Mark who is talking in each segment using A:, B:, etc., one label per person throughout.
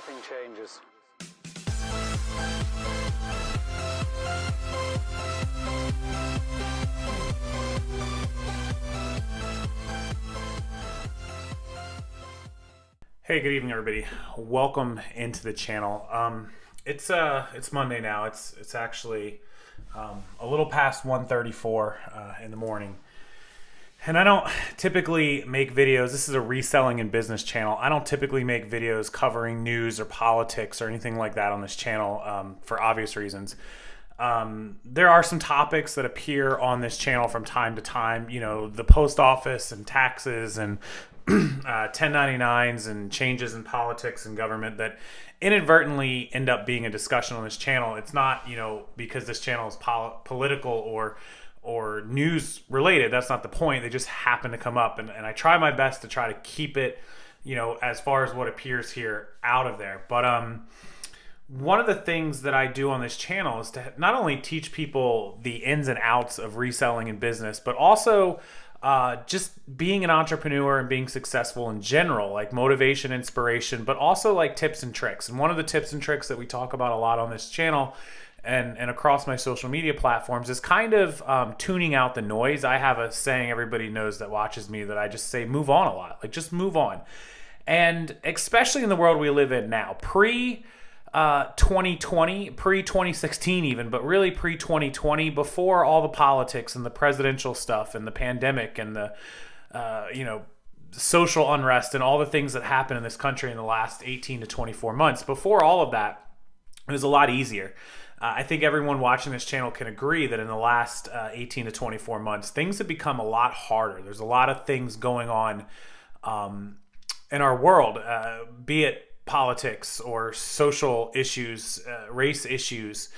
A: everything changes.
B: Hey, good evening, everybody. Welcome into the channel. It's Monday now. It's actually a little past 1:34 in the morning. And I don't typically make videos. This is a reselling and business channel. I don't typically make videos covering news or politics or anything like that on this channel for obvious reasons. There are some topics that appear on this channel from time to time. You know, the post office and taxes and 1099s and changes in politics and government that inadvertently end up being a discussion on this channel. It's not, because this channel is political or news related. That's not the point. They just happen to come up, and I try my best to try to keep it, as far as what appears here, out of there. But one of the things that I do on this channel is to not only teach people the ins and outs of reselling and business, but also just being an entrepreneur and being successful in general, like motivation, inspiration, but also like tips and tricks. And one of the tips and tricks that we talk about a lot on this channel and across my social media platforms is kind of tuning out the noise. I have a saying everybody knows that watches me that I just say move on a lot, like just move on. And especially in the world we live in now, pre-2020, pre-2016 even, but really pre-2020, before all the politics and the presidential stuff and the pandemic and the, social unrest and all the things that happened in this country in the last 18 to 24 months. Before all of that, it was a lot easier. I think everyone watching this channel can agree that in the last 18 to 24 months, things have become a lot harder. There's a lot of things going on in our world, be it politics or social issues, race issues,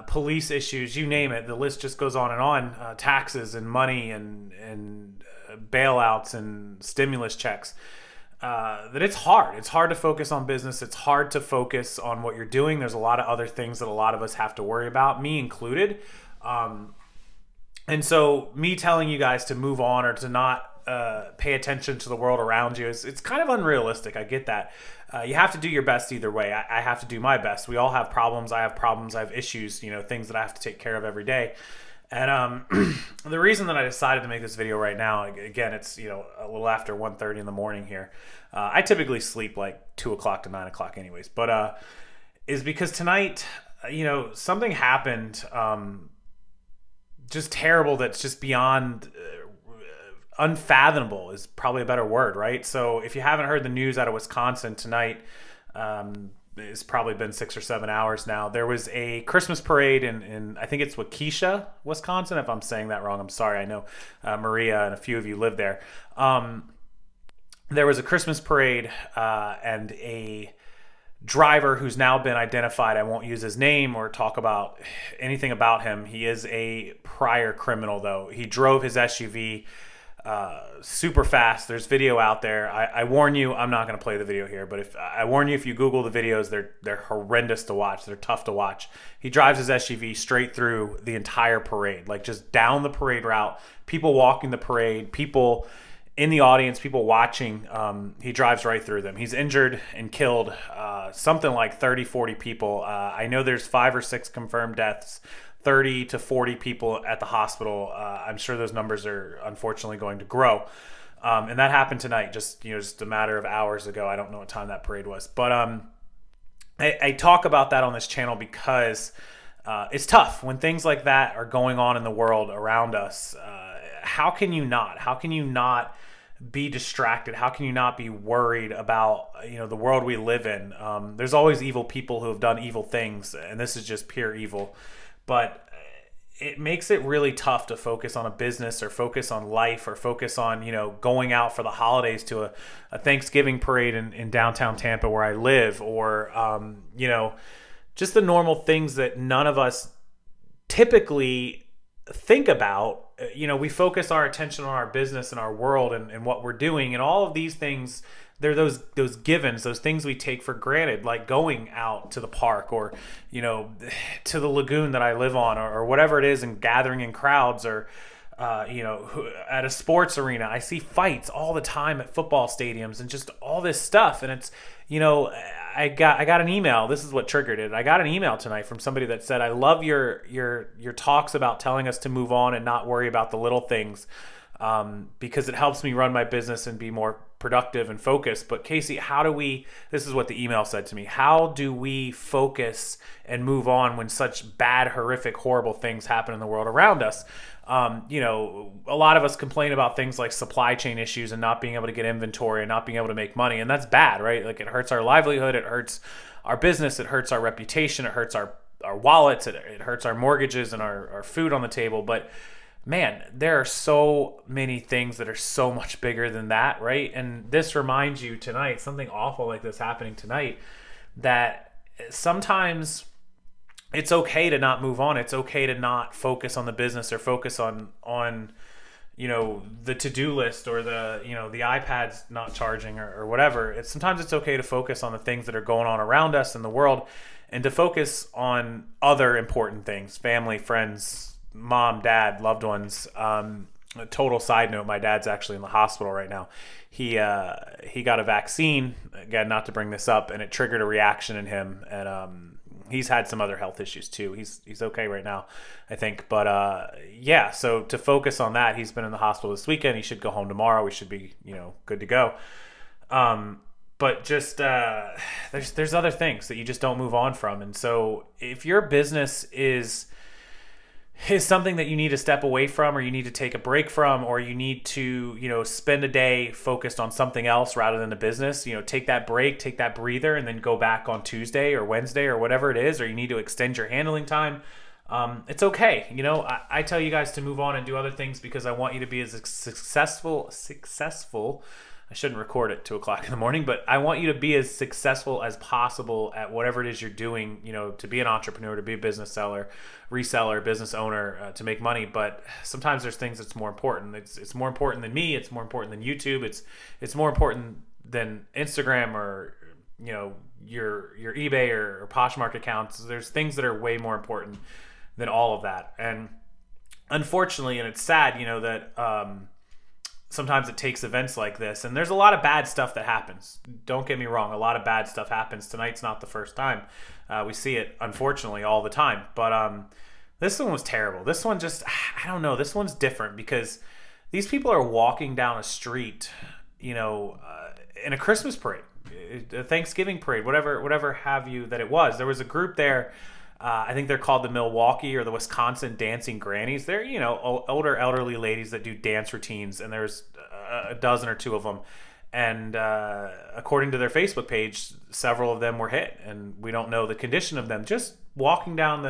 B: police issues, you name it. The list just goes on and on. Taxes and money and bailouts and stimulus checks. That it's hard. It's hard to focus on business. It's hard to focus on what you're doing. There's a lot of other things that a lot of us have to worry about, me included. And so me telling you guys to move on or to not pay attention to the world around you it's kind of unrealistic. I get that. You have to do your best either way. I have to do my best. We all have problems. I have problems. I have issues, things that I have to take care of every day. And the reason that I decided to make this video right now, again, it's a little after 1:30 in the morning here. I typically sleep like 2 o'clock to 9 o'clock anyways, but is because tonight, something happened just terrible that's just beyond unfathomable is probably a better word, right? So if you haven't heard the news out of Wisconsin tonight, it's probably been 6 or 7 hours now. There was a Christmas parade in I think it's Waukesha, Wisconsin. If I'm saying that wrong, I'm sorry. I know Maria and a few of you live there. There was a Christmas parade and a driver who's now been identified. I won't use his name or talk about anything about him. He is a prior criminal, though. He drove his SUV super fast. There's video out there. I warn you, I'm not going to play the video here, but I warn you, if you Google the videos, they're horrendous to watch. They're tough to watch. He drives his SUV straight through the entire parade, like just down the parade route, people walking the parade, people in the audience, people watching. He drives right through them. He's injured and killed something like 30, 40 people. I know there's 5 or 6 confirmed deaths, 30 to 40 people at the hospital. I'm sure those numbers are unfortunately going to grow. And that happened tonight, just a matter of hours ago. I don't know what time that parade was. But I talk about that on this channel because it's tough when things like that are going on in the world around us. How can you not? How can you not be distracted? How can you not be worried about the world we live in? There's always evil people who have done evil things, and this is just pure evil. But it makes it really tough to focus on a business or focus on life or focus on, going out for the holidays to a Thanksgiving parade in downtown Tampa where I live, or, just the normal things that none of us typically think about. We focus our attention on our business and our world and what we're doing, and all of these things, they're those givens, those things we take for granted, like going out to the park or, to the lagoon that I live on, or whatever it is, and gathering in crowds, or, at a sports arena. I see fights all the time at football stadiums and just all this stuff. And it's, I got an email. This is what triggered it. I got an email tonight from somebody that said, "I love your talks about telling us to move on and not worry about the little things, because it helps me run my business and be more productive and focused." But Casey, this is what the email said to me. How do we focus and move on when such bad, horrific, horrible things happen in the world around us? A lot of us complain about things like supply chain issues and not being able to get inventory and not being able to make money. And that's bad, right? Like, it hurts our livelihood. It hurts our business. It hurts our reputation. It hurts our wallets. It hurts our mortgages and our food on the table. But man, there are so many things that are so much bigger than that, right? And this reminds you tonight, something awful like this happening tonight, that sometimes it's okay to not move on. It's okay to not focus on the business or focus on the to-do list, or the iPad's not charging, or whatever. Sometimes it's okay to focus on the things that are going on around us in the world, and to focus on other important things: family, friends, mom, dad, loved ones. A total side note, my dad's actually in the hospital right now. He got a vaccine, again, not to bring this up, and it triggered a reaction in him, and he's had some other health issues too. He's okay right now, I think. But so to focus on that, he's been in the hospital this weekend. He should go home tomorrow. We should be, good to go. But just there's other things that you just don't move on from. And so if your business is something that you need to step away from, or you need to take a break from, or you need to, spend a day focused on something else rather than the business, take that break, take that breather, and then go back on Tuesday or Wednesday or whatever it is, or you need to extend your handling time. It's okay. I tell you guys to move on and do other things because I want you to be as successful. I shouldn't record at 2:00 in the morning, but I want you to be as successful as possible at whatever it is you're doing, to be an entrepreneur, to be a business seller, reseller, business owner, to make money. But sometimes there's things that's more important. It's more important than me. It's more important than YouTube. It's more important than Instagram, or, your eBay or Poshmark accounts. There's things that are way more important than all of that. And unfortunately, and it's sad, that, sometimes it takes events like this, and there's a lot of bad stuff that happens. Don't get me wrong, a lot of bad stuff happens. Tonight's not the first time. We see it, unfortunately, all the time. But this one was terrible. This one just, I don't know, this one's different because these people are walking down a street, in a Christmas parade, a Thanksgiving parade, whatever have you that it was. There was a group there. I think they're called the Milwaukee or the Wisconsin Dancing Grannies. They're, older elderly ladies that do dance routines, and there's a dozen or two of them. And according to their Facebook page, several of them were hit, and we don't know the condition of them. Just walking down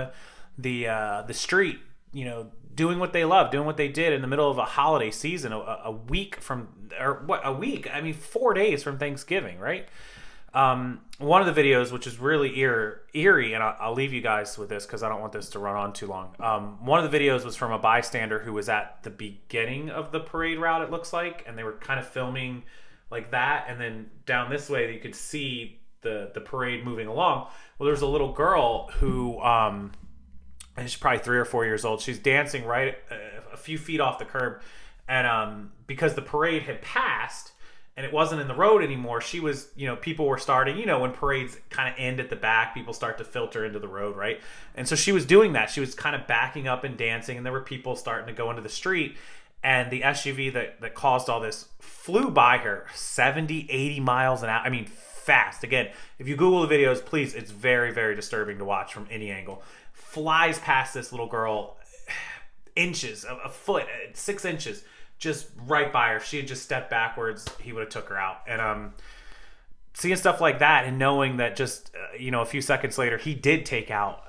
B: the street, doing what they love, doing what they did in the middle of a holiday season, a week from, or what, a week? I mean, 4 days from Thanksgiving, right? One of the videos, which is really eerie, and I'll leave you guys with this because I don't want this to run on too long. One of the videos was from a bystander who was at the beginning of the parade route, it looks like, and they were kind of filming like that, and then down this way you could see the parade moving along. Well, there's a little girl who, and she's probably 3 or 4 years old. She's dancing right a few feet off the curb, and because the parade had passed, and it wasn't in the road anymore, she was, people were starting, when parades kind of end at the back, people start to filter into the road, right? And so she was doing that. She was kind of backing up and dancing, and there were people starting to go into the street, and the SUV that caused all this flew by her 70, 80 miles an hour. I mean, fast. Again, if you Google the videos, please, it's very, very disturbing to watch from any angle. Flies past this little girl, inches, a foot, 6 inches, just right by her. If she had just stepped backwards, he would have took her out. And seeing stuff like that and knowing that just, a few seconds later, he did take out,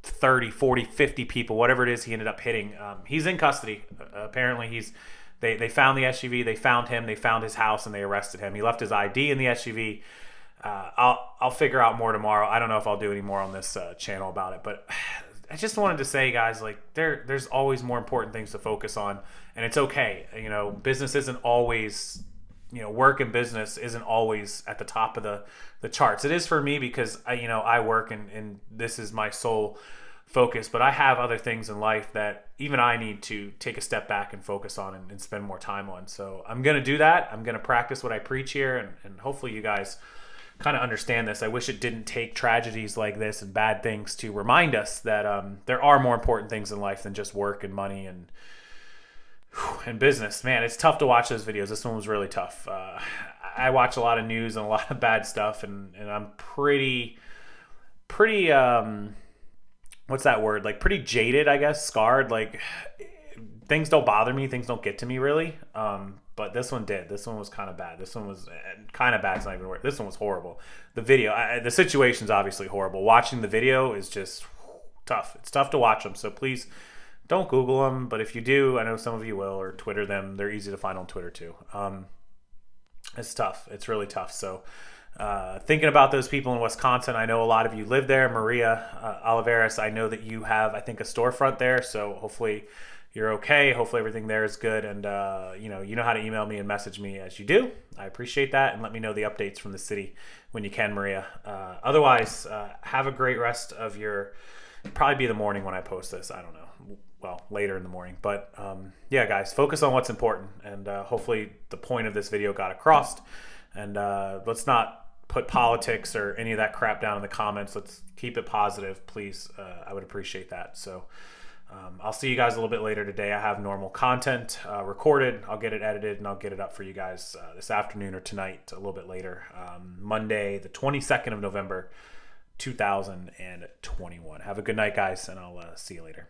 B: 30, 40, 50 people, whatever it is he ended up hitting. He's in custody. Apparently they found the SUV, they found him, they found his house, and they arrested him. He left his ID in the SUV. I'll figure out more tomorrow. I don't know if I'll do any more on this channel about it, but I just wanted to say, guys, like there's always more important things to focus on, and it's okay. Business isn't always, work and business isn't always at the top of the charts. It is for me because I work and this is my sole focus, but I have other things in life that even I need to take a step back and focus on and spend more time on. So I'm going to do that. I'm going to practice what I preach here, and hopefully you guys kind of understand this. I wish it didn't take tragedies like this and bad things to remind us that there are more important things in life than just work and money and business. Man, it's tough to watch those videos. This one was really tough. I watch a lot of news and a lot of bad stuff, and I'm pretty what's that word? Like pretty jaded, I guess, scarred. Like things don't bother me, things don't get to me really. But this one did. This one was kind of bad. This one was kind of bad. It's not even worth. This one was horrible. The video, the situation's obviously horrible. Watching the video is just tough. It's tough to watch them. So please don't Google them. But if you do, I know some of you will, or Twitter them. They're easy to find on Twitter too. It's tough. It's really tough. So thinking about those people in Wisconsin, I know a lot of you live there. Maria Oliveras, I know that you have, I think, a storefront there. So hopefully you're okay. Hopefully everything there is good. And, you know how to email me and message me as you do. I appreciate that. And let me know the updates from the city when you can, Maria. Otherwise, have a great rest of your, probably be the morning when I post this. I don't know. Well, later in the morning. But yeah, guys, focus on what's important. And hopefully the point of this video got across. And let's not put politics or any of that crap down in the comments. Let's keep it positive, please. I would appreciate that. So I'll see you guys a little bit later today. I have normal content recorded. I'll get it edited and I'll get it up for you guys this afternoon or tonight a little bit later. Monday, the 22nd of November, 2021. Have a good night, guys, and I'll see you later.